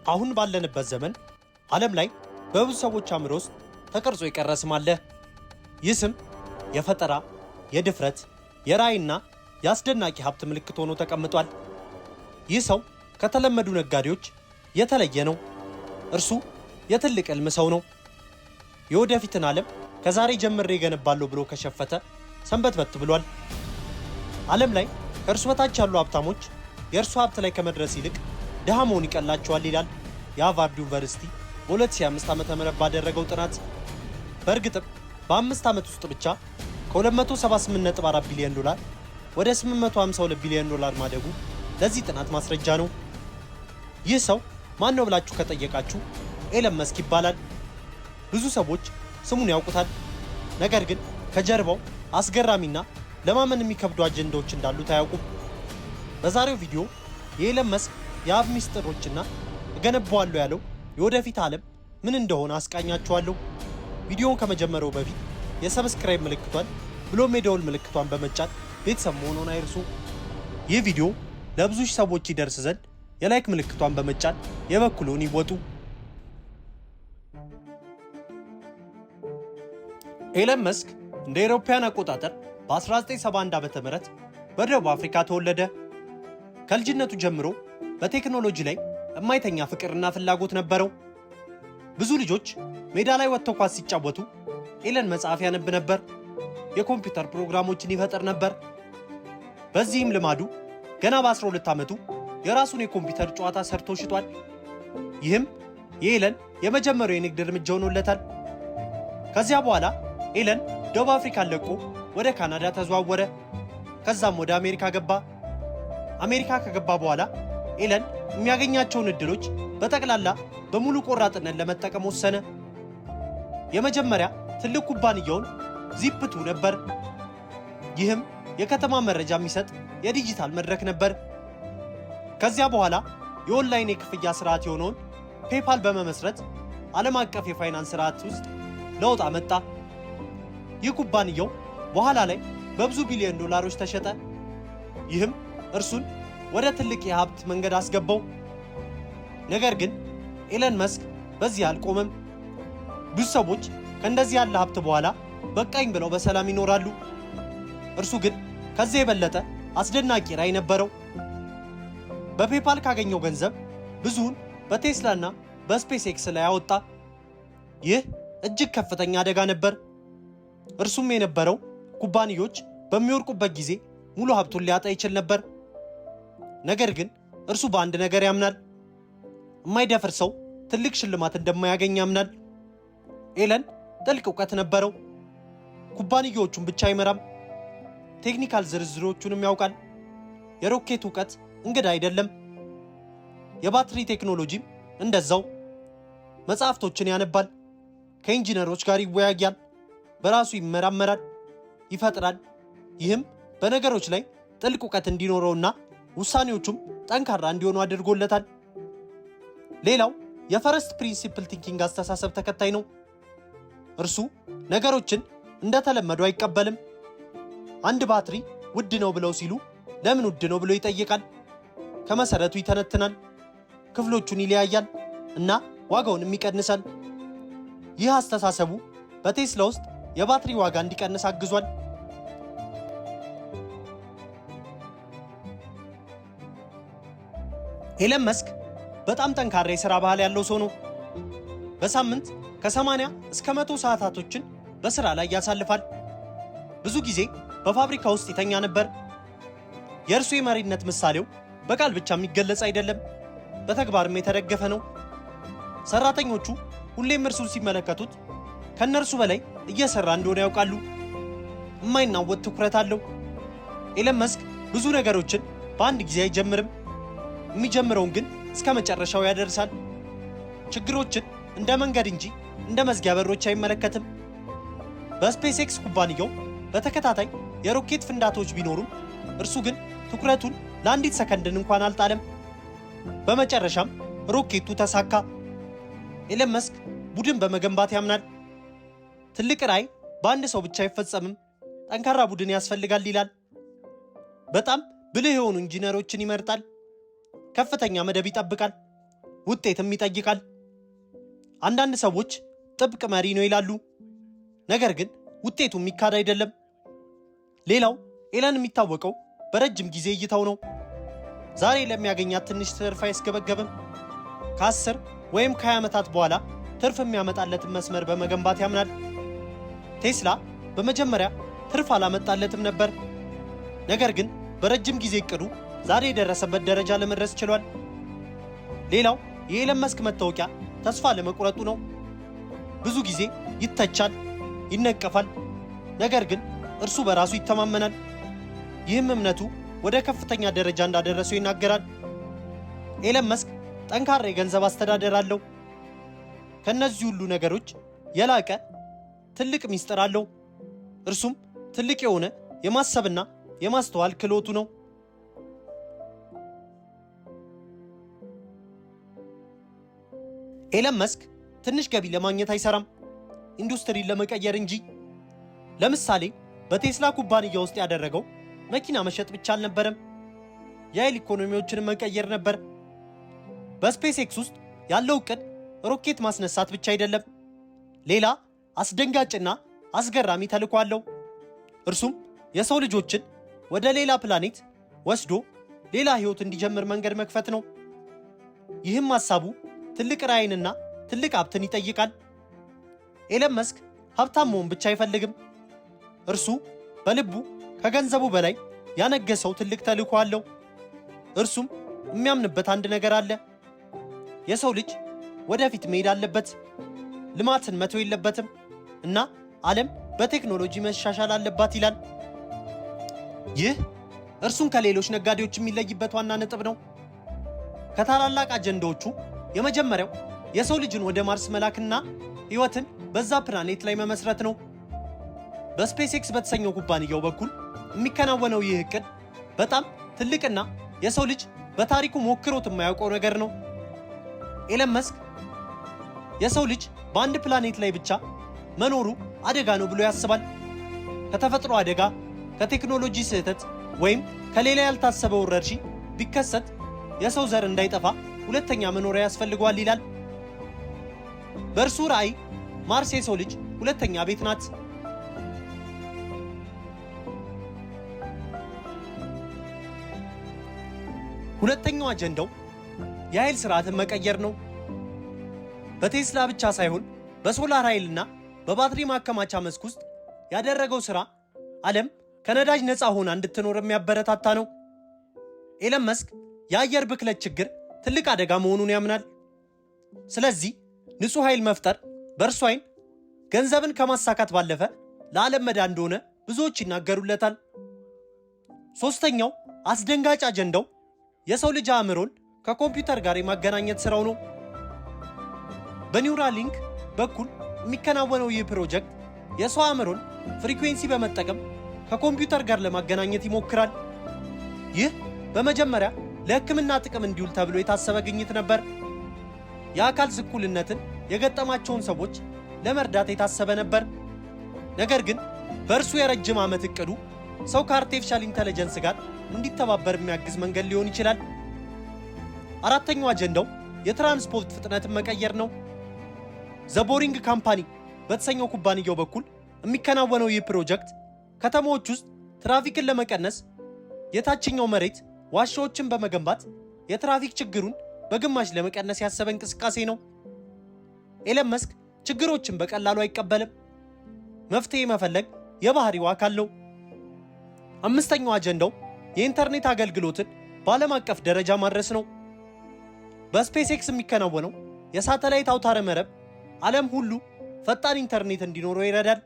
አሁን ባለንበት ዘመን ዓለም ላይ በብዙ ሰዎች አእምሮ ውስጥ ተቀርጾ የቀረ ስም አለ። ይህ ስም የፈጠራ፣ የድፍረት፣ የራዕይና የአስደናቂ ሀብት ምልክት ሆኖ ተቀምጧል። ይህ ሰው ከተለመዱ ነጋዴዎች የተለየ ነው። እርሱ የትልቅ ሕልም ሰው ነው። የወደፊትን ዓለም ከዛሬ ጀምሬ እገነባለሁ ብሎ ከሸፈተ ሰንበትበት ብሏል። ዓለም ላይ ከእርሱ በታች ያሉ ሀብታሞች የእርሱ ሀብት ላይ ከመድረስ ይልቅ ድሃ መሆን ይቀላቸዋል ይላል የሃርቫርድ ዩኒቨርሲቲ በ2005 ዓ.ም ባደረገው ጥናት። በእርግጥም በ5 ዓመት ውስጥ ብቻ ከ278.4 ቢሊዮን ዶላር ወደ 852 ቢሊዮን ዶላር ማደጉ ለዚህ ጥናት ማስረጃ ነው። ይህ ሰው ማን ነው ብላችሁ ከጠየቃችሁ ኤለን መስክ ይባላል። ብዙ ሰዎች ስሙን ያውቁታል። ነገር ግን ከጀርባው አስገራሚና ለማመን የሚከብዱ አጀንዳዎች እንዳሉት አያውቁም። በዛሬው ቪዲዮ የኤለን መስክ የሀብት ሚስጥሮችና እገነባዋለሁ ያለው የወደፊት ዓለም ምን እንደሆነ አስቃኛችኋለሁ። ቪዲዮውን ከመጀመሪያው በፊት የሰብስክራይብ ምልክቷን ብሎም የደወል ምልክቷን በመጫን ቤተሰብ መሆኑን አይርሱ። ይህ ቪዲዮ ለብዙ ሰዎች ይደርስ ዘንድ የላይክ ምልክቷን በመጫን የበኩሉን ይወጡ። ኤለን መስክ እንደ አውሮፓውያን አቆጣጠር በ1971 ዓ.ም በደቡብ አፍሪካ ተወለደ። ከልጅነቱ ጀምሮ በቴክኖሎጂ ላይ የማይተኛ ፍቅርና ፍላጎት ነበረው። ብዙ ልጆች ሜዳ ላይ ወጥተው ኳስ ሲጫወቱ ኤለን መጽሐፍ ያነብ ነበር፣ የኮምፒውተር ፕሮግራሞችን ይፈጥር ነበር። በዚህም ልማዱ ገና በ12 ዓመቱ የራሱን የኮምፒውተር ጨዋታ ሰርቶ ሽጧል። ይህም የኤለን የመጀመሪያው የንግድ እርምጃ ሆኖለታል። ከዚያ በኋላ ኤለን ደቡብ አፍሪካን ለቆ ወደ ካናዳ ተዘዋወረ። ከዛም ወደ አሜሪካ ገባ። አሜሪካ ከገባ በኋላ ኤለን የሚያገኛቸውን እድሎች በጠቅላላ በሙሉ ቆራጥነት ለመጠቀም ወሰነ። የመጀመሪያ ትልቅ ኩባንያውን ዚፕ2 ነበር። ይህም የከተማ መረጃ የሚሰጥ የዲጂታል መድረክ ነበር። ከዚያ በኋላ የኦንላይን የክፍያ ስርዓት የሆነውን ፔፓል በመመስረት ዓለም አቀፍ የፋይናንስ ስርዓት ውስጥ ለውጥ አመጣ። ይህ ኩባንያው በኋላ ላይ በብዙ ቢሊዮን ዶላሮች ተሸጠ። ይህም እርሱን ወደ ትልቅ የሀብት መንገድ አስገባው። ነገር ግን ኤለን መስክ በዚህ አልቆመም። ብዙ ሰዎች ከእንደዚህ ያለ ሀብት በኋላ በቃኝ ብለው በሰላም ይኖራሉ። እርሱ ግን ከዚህ የበለጠ አስደናቂ ራዕይ ነበረው። በፔፓል ካገኘው ገንዘብ ብዙውን በቴስላና በስፔስ ኤክስ ላይ አወጣ። ይህ እጅግ ከፍተኛ አደጋ ነበር። እርሱም የነበረው ኩባንያዎች በሚወርቁበት ጊዜ ሙሉ ሀብቱን ሊያጣ ይችል ነበር። ነገር ግን እርሱ በአንድ ነገር ያምናል። የማይደፍር ሰው ትልቅ ሽልማት እንደማያገኝ ያምናል። ኤለን ጥልቅ እውቀት ነበረው። ኩባንያዎቹን ብቻ አይመራም፣ ቴክኒካል ዝርዝሮቹንም ያውቃል። የሮኬት እውቀት እንግዳ አይደለም። የባትሪ ቴክኖሎጂም እንደዛው። መጽሐፍቶችን ያነባል፣ ከኢንጂነሮች ጋር ይወያያል፣ በራሱ ይመራመራል፣ ይፈጥራል። ይህም በነገሮች ላይ ጥልቅ እውቀት እንዲኖረውና ውሳኔዎቹም ጠንካራ እንዲሆኑ አድርጎለታል። ሌላው የፈርስት ፕሪንሲፕል ቲንኪንግ አስተሳሰብ ተከታይ ነው። እርሱ ነገሮችን እንደተለመዱ አይቀበልም። አንድ ባትሪ ውድ ነው ብለው ሲሉ ለምን ውድ ነው ብሎ ይጠይቃል። ከመሰረቱ ይተነትናል፣ ክፍሎቹን ይለያያል እና ዋጋውንም ይቀንሳል። ይህ አስተሳሰቡ በቴስላ ውስጥ የባትሪ ዋጋ እንዲቀንስ አግዟል። ኤለን መስክ በጣም ጠንካራ የሥራ ባህል ያለው ሰው ነው። በሳምንት ከ80 እስከ 100 ሰዓታቶችን በሥራ ላይ ያሳልፋል። ብዙ ጊዜ በፋብሪካ ውስጥ ይተኛ ነበር። የእርሱ የመሪነት ምሳሌው በቃል ብቻ የሚገለጽ አይደለም፣ በተግባርም የተደገፈ ነው። ሰራተኞቹ ሁሌም እርሱን ሲመለከቱት ከነርሱ በላይ እየሰራ እንደሆነ ያውቃሉ። የማይናወጥ ትኩረት አለው። ኤለን መስክ ብዙ ነገሮችን በአንድ ጊዜ አይጀምርም። የሚጀምረውን ግን እስከ መጨረሻው ያደርሳል። ችግሮችን እንደ መንገድ እንጂ እንደ መዝጊያ በሮች አይመለከትም። በስፔስ ኤክስ ኩባንያው በተከታታይ የሮኬት ፍንዳታዎች ቢኖሩም እርሱ ግን ትኩረቱን ለአንዲት ሰከንድን እንኳን አልጣለም። በመጨረሻም ሮኬቱ ተሳካ። ኤለን መስክ ቡድን በመገንባት ያምናል። ትልቅ ራዕይ በአንድ ሰው ብቻ አይፈጸምም፣ ጠንካራ ቡድን ያስፈልጋል ይላል። በጣም ብልህ የሆኑ ኢንጂነሮችን ይመርጣል። ከፍተኛ መደብ ይጠብቃል። ውጤትም ይጠይቃል። አንዳንድ ሰዎች ጥብቅ መሪ ነው ይላሉ፣ ነገር ግን ውጤቱ የሚካድ አይደለም። ሌላው ኤለን የሚታወቀው በረጅም ጊዜ እይታው ነው። ዛሬ ለሚያገኛት ትንሽ ትርፍ አይስገበገብም። ከ10 ወይም ከ20 ዓመታት በኋላ ትርፍ የሚያመጣለትን መስመር በመገንባት ያምናል። ቴስላ በመጀመሪያ ትርፍ አላመጣለትም ነበር፣ ነገር ግን በረጅም ጊዜ እቅዱ ዛሬ የደረሰበት ደረጃ ለመድረስ ችሏል። ሌላው የኤለን መስክ መታወቂያ ተስፋ ለመቁረጡ ነው። ብዙ ጊዜ ይተቻል፣ ይነቀፋል፣ ነገር ግን እርሱ በራሱ ይተማመናል። ይህም እምነቱ ወደ ከፍተኛ ደረጃ እንዳደረሰው ይናገራል። ኤለን መስክ ጠንካራ የገንዘብ አስተዳደር አለው። ከነዚህ ሁሉ ነገሮች የላቀ ትልቅ ሚስጥር አለው። እርሱም ትልቅ የሆነ የማሰብና የማስተዋል ክህሎቱ ነው። ኤለን መስክ ትንሽ ገቢ ለማግኘት አይሰራም፣ ኢንዱስትሪን ለመቀየር እንጂ። ለምሳሌ በቴስላ ኩባንያ ውስጥ ያደረገው መኪና መሸጥ ብቻ አልነበረም፣ የኃይል ኢኮኖሚዎችን መቀየር ነበር። በስፔስ ኤክስ ውስጥ ያለው እቅድ ሮኬት ማስነሳት ብቻ አይደለም፣ ሌላ አስደንጋጭና አስገራሚ ተልዕኮ አለው። እርሱም የሰው ልጆችን ወደ ሌላ ፕላኔት ወስዶ ሌላ ሕይወት እንዲጀምር መንገድ መክፈት ነው። ይህም ሐሳቡ ትልቅ ራዕይንና ትልቅ ሀብትን ይጠይቃል። ኤለን መስክ ሀብታም መሆን ብቻ አይፈልግም። እርሱ በልቡ ከገንዘቡ በላይ ያነገሰው ትልቅ ተልዕኮ አለው። እርሱም የሚያምንበት አንድ ነገር አለ። የሰው ልጅ ወደፊት መሄድ አለበት፣ ልማትን መተው የለበትም እና ዓለም በቴክኖሎጂ መሻሻል አለባት ይላል። ይህ እርሱን ከሌሎች ነጋዴዎች የሚለይበት ዋና ነጥብ ነው። ከታላላቅ አጀንዳዎቹ የመጀመሪያው የሰው ልጅን ወደ ማርስ መላክና ሕይወትን በዛ ፕላኔት ላይ መመስረት ነው። በስፔስ ኤክስ በተሰኘው ኩባንያው በኩል የሚከናወነው ይህ እቅድ በጣም ትልቅና የሰው ልጅ በታሪኩ ሞክሮት የማያውቀው ነገር ነው። ኤለን መስክ የሰው ልጅ በአንድ ፕላኔት ላይ ብቻ መኖሩ አደጋ ነው ብሎ ያስባል። ከተፈጥሮ አደጋ፣ ከቴክኖሎጂ ስህተት ወይም ከሌላ ያልታሰበ ወረርሽኝ ቢከሰት የሰው ዘር እንዳይጠፋ ሁለተኛ መኖሪያ ያስፈልገዋል ይላል። በእርሱ ራዕይ ማርስ የሰው ልጅ ሁለተኛ ቤት ናት። ሁለተኛው አጀንዳው የኃይል ስርዓትን መቀየር ነው። በቴስላ ብቻ ሳይሆን በሶላር ኃይልና በባትሪ ማከማቻ መስክ ውስጥ ያደረገው ሥራ ዓለም ከነዳጅ ነፃ ሆና እንድትኖር የሚያበረታታ ነው። ኤለን መስክ የአየር ብክለት ችግር ትልቅ አደጋ መሆኑን ያምናል። ስለዚህ ንጹሕ ኃይል መፍጠር በእርሱ ዓይን ገንዘብን ከማሳካት ባለፈ ለዓለም መዳን እንደሆነ ብዙዎች ይናገሩለታል። ሦስተኛው አስደንጋጭ አጀንዳው የሰው ልጅ አእምሮን ከኮምፒውተር ጋር የማገናኘት ሥራው ነው። በኒውራሊንክ በኩል የሚከናወነው ይህ ፕሮጀክት የሰው አእምሮን ፍሪኩዌንሲ በመጠቀም ከኮምፒውተር ጋር ለማገናኘት ይሞክራል። ይህ በመጀመሪያ ለሕክምና ጥቅም እንዲውል ተብሎ የታሰበ ግኝት ነበር። የአካል እኩልነትን የገጠማቸውን ሰዎች ለመርዳት የታሰበ ነበር። ነገር ግን በእርሱ የረጅም ዓመት እቅዱ ሰው ከአርቲፊሻል ኢንተለጀንስ ጋር እንዲተባበር የሚያግዝ መንገድ ሊሆን ይችላል። አራተኛው አጀንዳው የትራንስፖርት ፍጥነትን መቀየር ነው። ዘቦሪንግ ካምፓኒ በተሰኘው ኩባንያው በኩል የሚከናወነው ይህ ፕሮጀክት ከተሞች ውስጥ ትራፊክን ለመቀነስ የታችኛው መሬት ዋሻዎችን በመገንባት የትራፊክ ችግሩን በግማሽ ለመቀነስ ያሰበ እንቅስቃሴ ነው። ኤለን መስክ ችግሮችን በቀላሉ አይቀበልም። መፍትሄ መፈለግ የባህሪው አካል ነው። አምስተኛው አጀንዳው የኢንተርኔት አገልግሎትን በዓለም አቀፍ ደረጃ ማድረስ ነው። በስፔስ ኤክስ የሚከናወነው የሳተላይት አውታረ መረብ ዓለም ሁሉ ፈጣን ኢንተርኔት እንዲኖረው ይረዳል።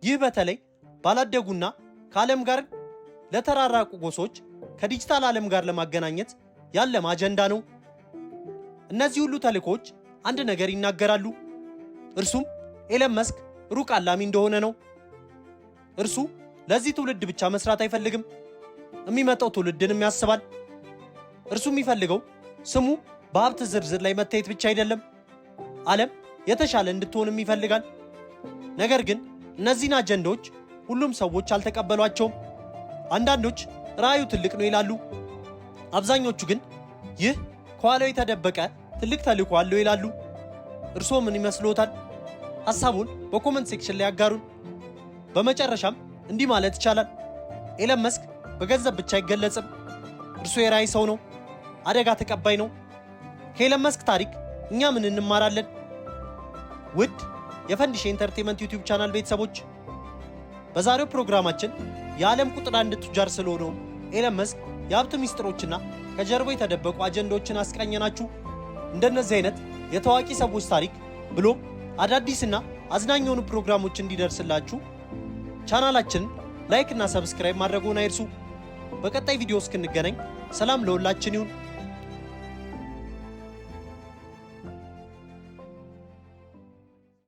ይህ በተለይ ባላደጉና ከዓለም ጋር ለተራራቁ ጎሶች ከዲጂታል ዓለም ጋር ለማገናኘት ያለም አጀንዳ ነው። እነዚህ ሁሉ ተልእኮች አንድ ነገር ይናገራሉ። እርሱም ኤለን መስክ ሩቅ አላሚ እንደሆነ ነው። እርሱ ለዚህ ትውልድ ብቻ መስራት አይፈልግም፣ የሚመጣው ትውልድንም ያስባል። እርሱ የሚፈልገው ስሙ በሀብት ዝርዝር ላይ መታየት ብቻ አይደለም፣ ዓለም የተሻለ እንድትሆንም ይፈልጋል። ነገር ግን እነዚህን አጀንዳዎች ሁሉም ሰዎች አልተቀበሏቸውም። አንዳንዶች ራዕዩ ትልቅ ነው ይላሉ። አብዛኞቹ ግን ይህ ከኋላው የተደበቀ ትልቅ ተልዕኮ አለው ይላሉ? እርስዎ ምን ይመስሎታል? ሐሳቡን በኮመንት ሴክሽን ላይ ያጋሩን። በመጨረሻም እንዲህ ማለት ይቻላል፣ ኤለን መስክ በገንዘብ ብቻ አይገለጽም። እርሱ የራዕይ ሰው ነው፣ አደጋ ተቀባይ ነው። ከኤለን መስክ ታሪክ እኛ ምን እንማራለን? ውድ የፈንዲሽ ኢንተርቴይንመንት ዩቲዩብ ቻናል ቤተሰቦች በዛሬው ፕሮግራማችን የዓለም ቁጥር 1 ቱጃር ስለሆነው ኤለን መስክ የሀብት ሚስጥሮችና ከጀርባው የተደበቁ አጀንዳዎችን አስቃኘናችሁ። እንደነዚህ አይነት የታዋቂ ሰዎች ታሪክ ብሎ አዳዲስና አዝናኝ የሆኑ ፕሮግራሞች እንዲደርስላችሁ ቻናላችንን ላይክ እና ሰብስክራይብ ማድረጉን አይርሱ። በቀጣይ ቪዲዮ እስክንገናኝ ሰላም ለሁላችን ይሁን።